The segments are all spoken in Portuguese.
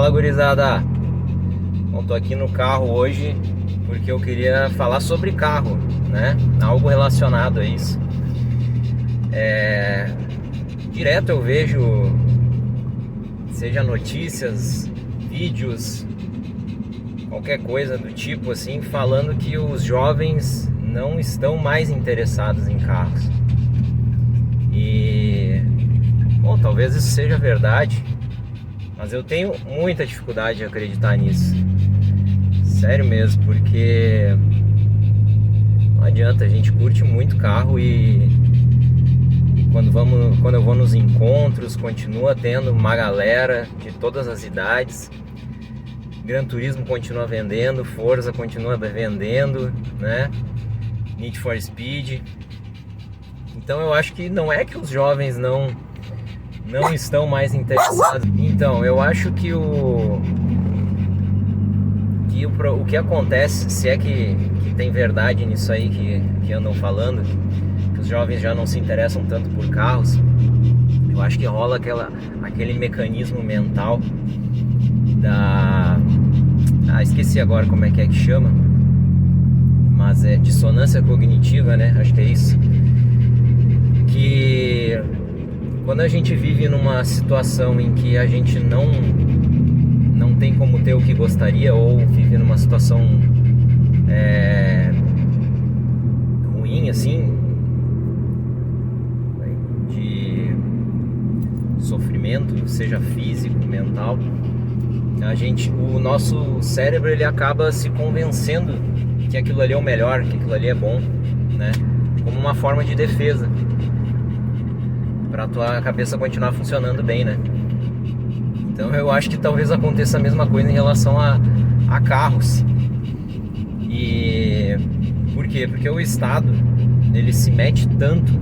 Fala, gurizada. Bom, tô aqui no carro hoje porque eu queria falar sobre carro, né? Algo relacionado a isso. Direto eu vejo, seja notícias, vídeos, qualquer coisa do tipo assim, falando que os jovens não estão mais interessados em carros. E, bom, talvez isso seja verdade, mas eu tenho muita dificuldade de acreditar nisso. Sério mesmo, porque não adianta, a gente curte muito carro e quando eu vou nos encontros, continua tendo uma galera de todas as idades. Gran Turismo continua vendendo, Forza continua vendendo, né? Need for Speed. Então eu acho que não é que os jovens não estão mais interessados. Então, eu acho que o que acontece, se é que tem verdade nisso aí que andam falando, que os jovens já não se interessam tanto por carros, eu acho que rola aquele mecanismo mental esqueci agora como é que chama, mas é dissonância cognitiva, né? Acho que é isso. Que quando a gente vive numa situação em que a gente não tem como ter o que gostaria, ou vive numa situação ruim assim, de sofrimento, seja físico, mental, o nosso cérebro ele acaba se convencendo que aquilo ali é o melhor, que aquilo ali é bom, né? Como uma forma de defesa, para a tua cabeça continuar funcionando bem, né? Então eu acho que talvez aconteça a mesma coisa em relação a carros. E por quê? Porque o Estado, ele se mete tanto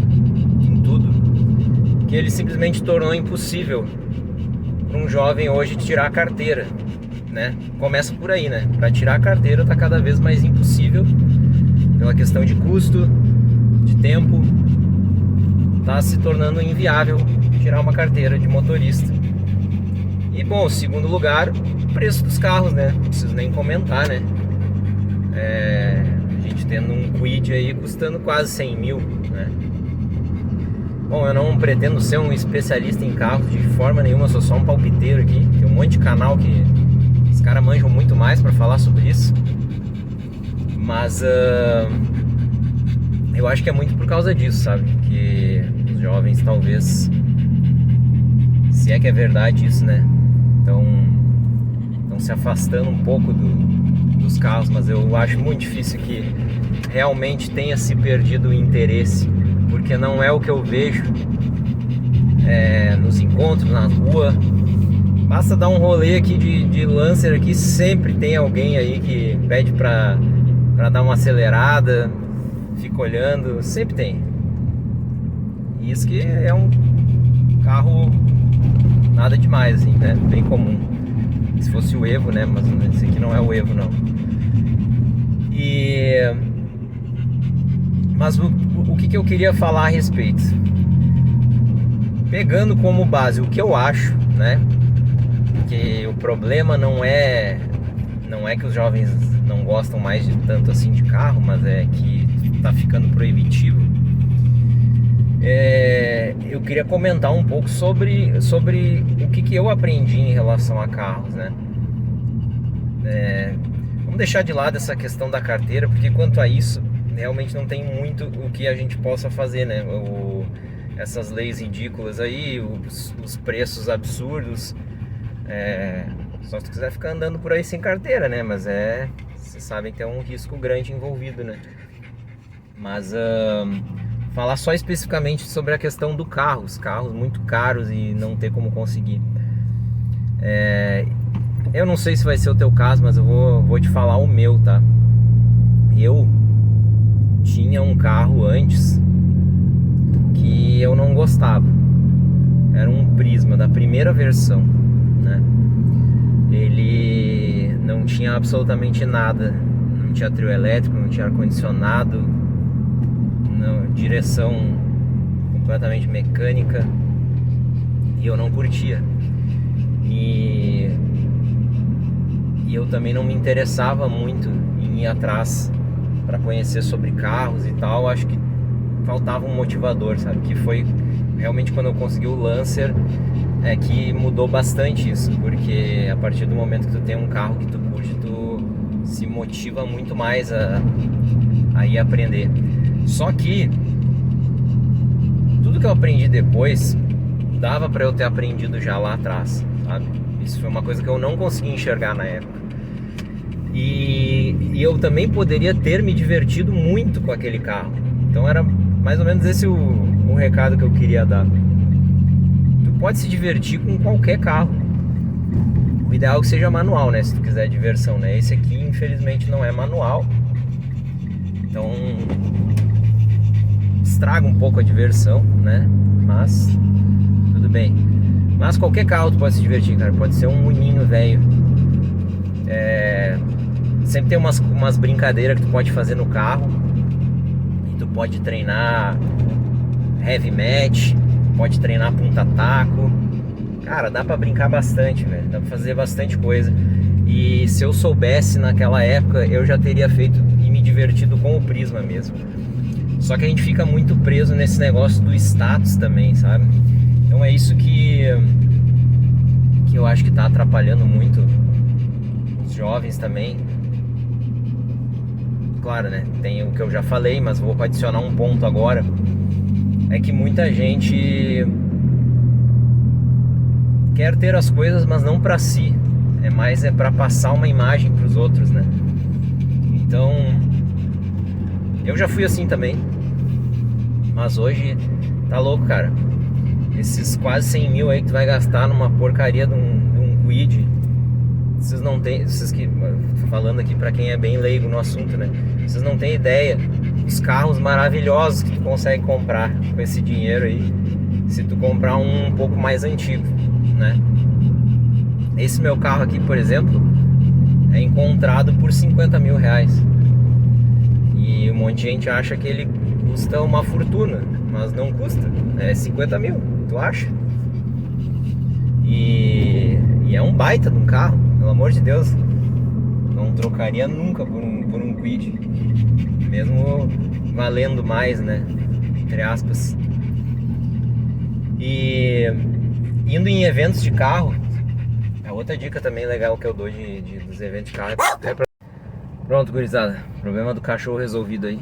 em tudo que ele simplesmente tornou impossível para um jovem hoje tirar a carteira, né? Começa por aí, né? Para tirar a carteira está cada vez mais impossível pela questão de custo, de tempo. Está se tornando inviável tirar uma carteira de motorista. E bom, segundo lugar, o preço dos carros, né? Não preciso nem comentar, né? A gente tendo um Kwid aí custando quase 100 mil, né? Bom, eu não pretendo ser um especialista em carros de forma nenhuma, sou só um palpiteiro aqui. Tem um monte de canal que os caras manjam muito mais para falar sobre isso. Mas eu acho que é muito por causa disso, sabe? Que os jovens talvez, se é que é verdade isso, né? Estão se afastando um pouco dos carros, mas eu acho muito difícil que realmente tenha se perdido o interesse, porque não é o que eu vejo nos encontros, na rua. Basta dar um rolê aqui de Lancer aqui, sempre tem alguém aí que pede pra dar uma acelerada, fica olhando, sempre tem. E isso que é um carro nada demais, assim, né? Bem comum. Se fosse o Evo, né? Mas esse aqui não é o Evo, não. Mas o que eu queria falar a respeito? Pegando como base o que eu acho, né? Que o problema não é que os jovens não gostam mais de tanto assim de carro, mas é que tá ficando proibitivo. Eu queria comentar um pouco sobre o que eu aprendi em relação a carros, né? Vamos deixar de lado essa questão da carteira, porque quanto a isso, realmente não tem muito o que a gente possa fazer, né? Essas leis ridículas aí, os preços absurdos, só se tu quiser ficar andando por aí sem carteira, né? Mas vocês sabem que tem um risco grande envolvido, né? Mas falar só especificamente sobre a questão do carro, os carros muito caros e não ter como conseguir. Eu não sei se vai ser o teu caso, mas eu vou te falar o meu, tá? Eu tinha um carro antes que eu não gostava. Era um Prisma da primeira versão, né? Ele não tinha absolutamente nada. Não tinha trio elétrico, não tinha ar-condicionado, direção completamente mecânica, e eu não curtia. E e eu também não me interessava muito em ir atrás para conhecer sobre carros e tal. Acho que faltava um motivador, sabe? Que foi realmente quando eu consegui o Lancer, que mudou bastante isso, porque a partir do momento que tu tem um carro que tu curte, tu se motiva muito mais a ir aprender. Só que tudo que eu aprendi depois dava para eu ter aprendido já lá atrás, sabe? Isso foi uma coisa que eu não consegui enxergar na época. E eu também poderia ter me divertido muito com aquele carro. Então era mais ou menos esse o recado que eu queria dar. Tu pode se divertir com qualquer carro. O ideal é que seja manual, né? Se tu quiser diversão, né? Esse aqui, infelizmente, não é manual. Então estraga um pouco a diversão, né? Mas tudo bem. Mas qualquer carro tu pode se divertir, cara. Pode ser um uninho velho. Sempre tem umas brincadeiras que tu pode fazer no carro. E tu pode treinar heavy match, pode treinar punta-taco. Cara, dá pra brincar bastante, velho. Dá pra fazer bastante coisa. E se eu soubesse naquela época, eu já teria feito e me divertido com o Prisma mesmo. Só que a gente fica muito preso nesse negócio do status também, sabe? Então é isso que eu acho que tá atrapalhando muito os jovens também. Claro, né? Tem o que eu já falei, mas vou adicionar um ponto agora. É que muita gente quer ter as coisas, mas não pra si. É pra passar uma imagem pros outros, né? Então, eu já fui assim também. Mas hoje tá louco, cara. Esses quase 100 mil aí que tu vai gastar numa porcaria de um Kwid. Vocês não tem, vocês que falando aqui pra quem é bem leigo no assunto, né? Vocês não têm ideia dos carros maravilhosos que tu consegue comprar com esse dinheiro aí, se tu comprar um pouco mais antigo, né? Esse meu carro aqui, por exemplo, é encontrado por 50 mil reais. E um monte de gente acha que ele custa uma fortuna, mas não custa. É 50 mil, tu acha? E é um baita de um carro, pelo amor de Deus. Não trocaria nunca por um Kwid, mesmo valendo mais, né? Entre aspas. E indo em eventos de carro, é outra dica também legal que eu dou dos eventos de carro. Pronto, gurizada, problema do cachorro resolvido aí.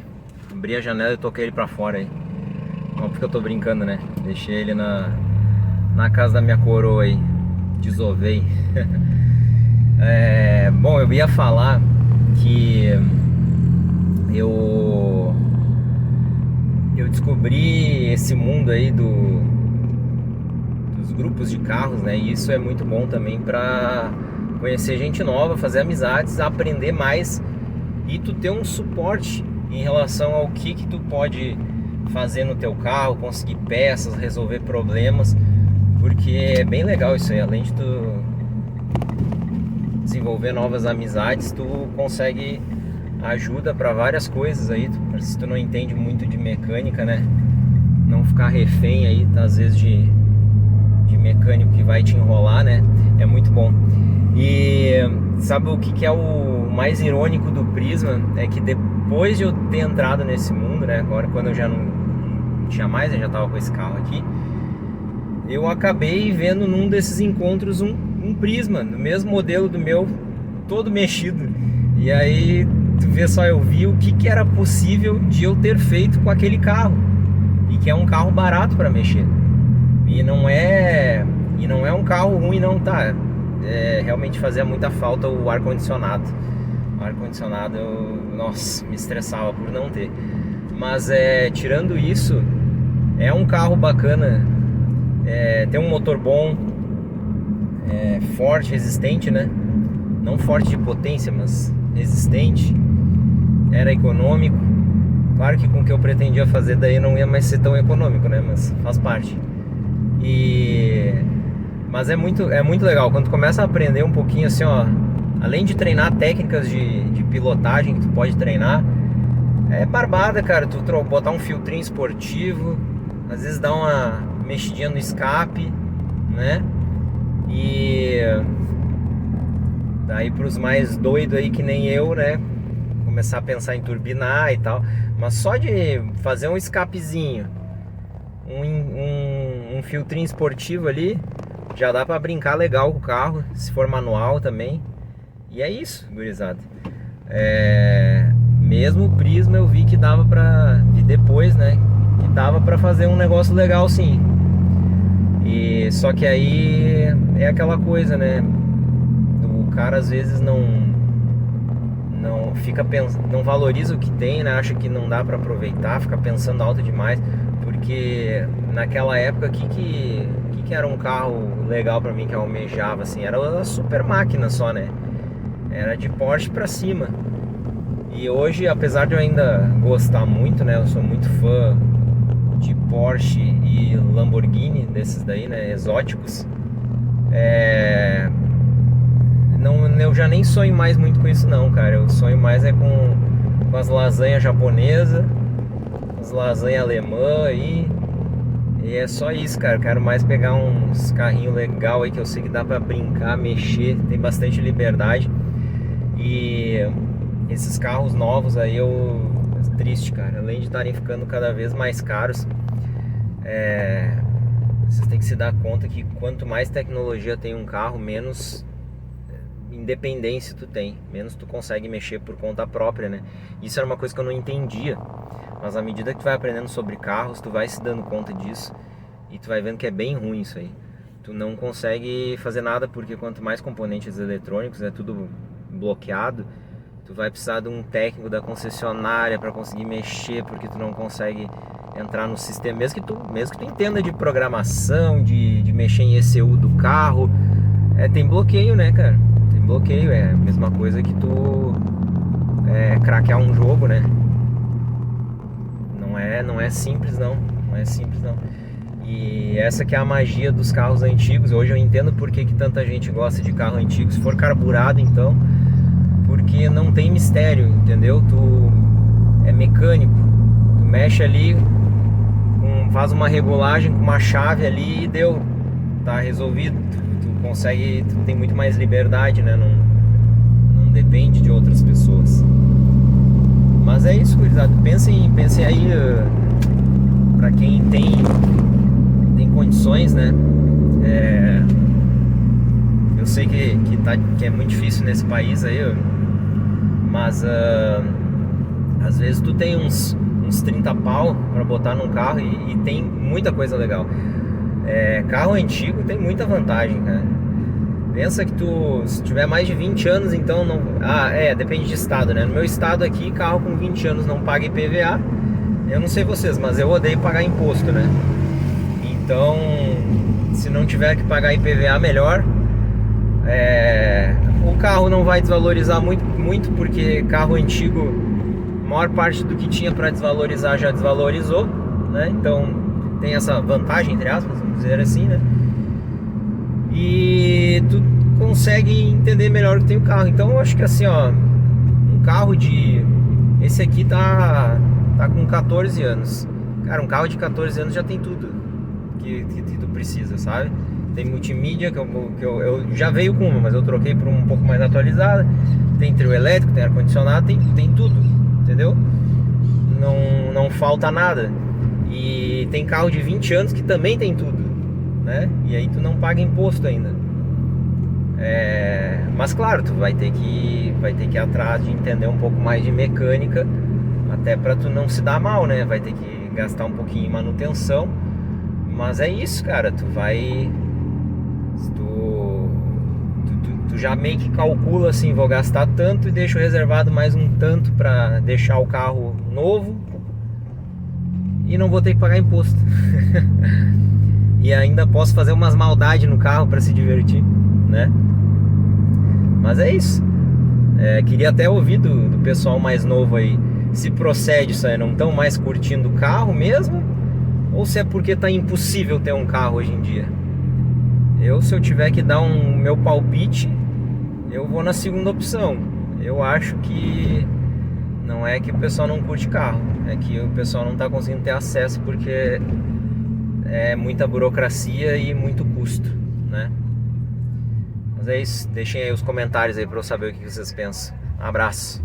Abri a janela e toquei ele pra fora aí. Óbvio que eu tô brincando, né? Deixei ele na casa da minha coroa aí. Desovei. Bom, eu ia falar que eu descobri esse mundo aí dos grupos de carros, né? E isso é muito bom também pra conhecer gente nova, fazer amizades, aprender mais e tu ter um suporte em relação ao que tu pode fazer no teu carro, conseguir peças, resolver problemas, porque é bem legal isso aí. Além de tu desenvolver novas amizades, tu consegue ajuda para várias coisas aí. Se tu não entende muito de mecânica, né, não ficar refém aí às vezes de mecânico que vai te enrolar, né, é muito bom. E sabe o que é o mais irônico do Prisma? É que depois de eu ter entrado nesse mundo, né, agora quando eu já não tinha mais, eu já tava com esse carro aqui, eu acabei vendo num desses encontros um Prisma, do mesmo modelo do meu, todo mexido. E aí, tu vê só, eu vi o que era possível de eu ter feito com aquele carro. E que é um carro barato para mexer. E não é um carro ruim não, tá? Realmente fazia muita falta o ar-condicionado. O ar-condicionado, nossa, me estressava por não ter. Mas tirando isso, é um carro bacana. Tem um motor bom, forte, resistente, né? Não forte de potência, mas resistente. Era econômico. Claro que com o que eu pretendia fazer daí não ia mais ser tão econômico, né? Mas faz parte. Mas é muito legal. Quando tu começa a aprender um pouquinho assim, ó, além de treinar técnicas de pilotagem que tu pode treinar, é barbada, cara. Tu botar um filtrinho esportivo, às vezes dá uma mexidinha no escape, né? E Daí pros mais doidos aí que nem eu, né, começar a pensar em turbinar e tal. Mas só de fazer um escapezinho, um filtrinho esportivo ali, já dá pra brincar legal com o carro, se for manual também. E é isso, gurizada. Mesmo o Prisma eu vi que dava pra... E depois, né, que dava pra fazer um negócio legal sim. E só que aí é aquela coisa, né, o cara às vezes não fica não valoriza o que tem, né? Acha que não dá pra aproveitar, fica pensando alto demais, porque naquela época que era um carro legal pra mim, que eu almejava assim, era uma super máquina só, né? Era de Porsche pra cima. E hoje, apesar de eu ainda gostar muito, né, eu sou muito fã de Porsche e Lamborghini, desses daí, né, exóticos. Não, eu já nem sonho mais muito com isso não, cara. Eu sonho mais com as lasanhas japonesas, as lasanhas alemã aí. E é só isso, cara. Eu quero mais pegar uns carrinhos legal aí que eu sei que dá pra brincar, mexer, tem bastante liberdade. E esses carros novos aí triste, cara. Além de estarem ficando cada vez mais caros, vocês têm que se dar conta que quanto mais tecnologia tem um carro, menos independência tu tem, menos tu consegue mexer por conta própria, né? Isso era uma coisa que eu não entendia, mas à medida que tu vai aprendendo sobre carros, tu vai se dando conta disso e tu vai vendo que é bem ruim isso aí. Tu não consegue fazer nada porque quanto mais componentes eletrônicos, é tudo bloqueado, tu vai precisar de um técnico da concessionária para conseguir mexer, porque tu não consegue entrar no sistema, mesmo que tu entenda de programação, de mexer em ECU do carro, tem bloqueio, né, cara? Bloqueio, é a mesma coisa que tu craquear um jogo, né? Não é simples não, não é simples não. E essa que é a magia dos carros antigos. Hoje eu entendo por que tanta gente gosta de carro antigo, se for carburado então, porque não tem mistério, entendeu? Tu é mecânico, tu mexe ali, faz uma regulagem com uma chave ali e deu, tá resolvido. Tu tem muito mais liberdade, né? Não depende de outras pessoas. Mas é isso, gurizada. Pensem aí, pra quem tem condições, né? Eu sei que é muito difícil nesse país aí, mas às vezes tu tem uns 30 pau pra botar num carro e tem muita coisa legal. Carro antigo tem muita vantagem, cara. Pensa que se tiver mais de 20 anos, então não... depende de estado, né? No meu estado aqui, carro com 20 anos não paga IPVA. Eu não sei vocês, mas eu odeio pagar imposto, né? Então, se não tiver que pagar IPVA, melhor. O carro não vai desvalorizar muito, porque carro antigo, a maior parte do que tinha para desvalorizar já desvalorizou, né? Então tem essa vantagem, entre aspas, vamos dizer assim, né? E tu consegue entender melhor o que tem o carro. Então eu acho que assim, ó, um carro esse aqui tá com 14 anos. Cara, um carro de 14 anos já tem tudo que tu precisa, sabe? Tem multimídia, que eu já veio com uma, mas eu troquei por um pouco mais atualizada. Tem trio elétrico, tem ar-condicionado, tem tudo, entendeu? Não falta nada. E tem carro de 20 anos que também tem tudo, né? E aí tu não paga imposto ainda. Mas claro, tu vai ter que ir atrás de entender um pouco mais de mecânica, até pra tu não se dar mal, né? Vai ter que gastar um pouquinho em manutenção. Mas é isso, cara. Tu já meio que calcula assim, vou gastar tanto e deixo reservado mais um tanto pra deixar o carro novo e não vou ter que pagar imposto. E ainda posso fazer umas maldades no carro pra se divertir, né? Mas é isso. Queria até ouvir do pessoal mais novo aí, se procede isso aí, não estão mais curtindo o carro mesmo, ou se é porque tá impossível ter um carro hoje em dia. Se eu tiver que dar meu palpite, eu vou na segunda opção. Eu acho que não é que o pessoal não curte carro, é que o pessoal não tá conseguindo ter acesso porque é muita burocracia e muito custo, né? Mas é isso, deixem aí os comentários aí pra eu saber o que vocês pensam. Um abraço.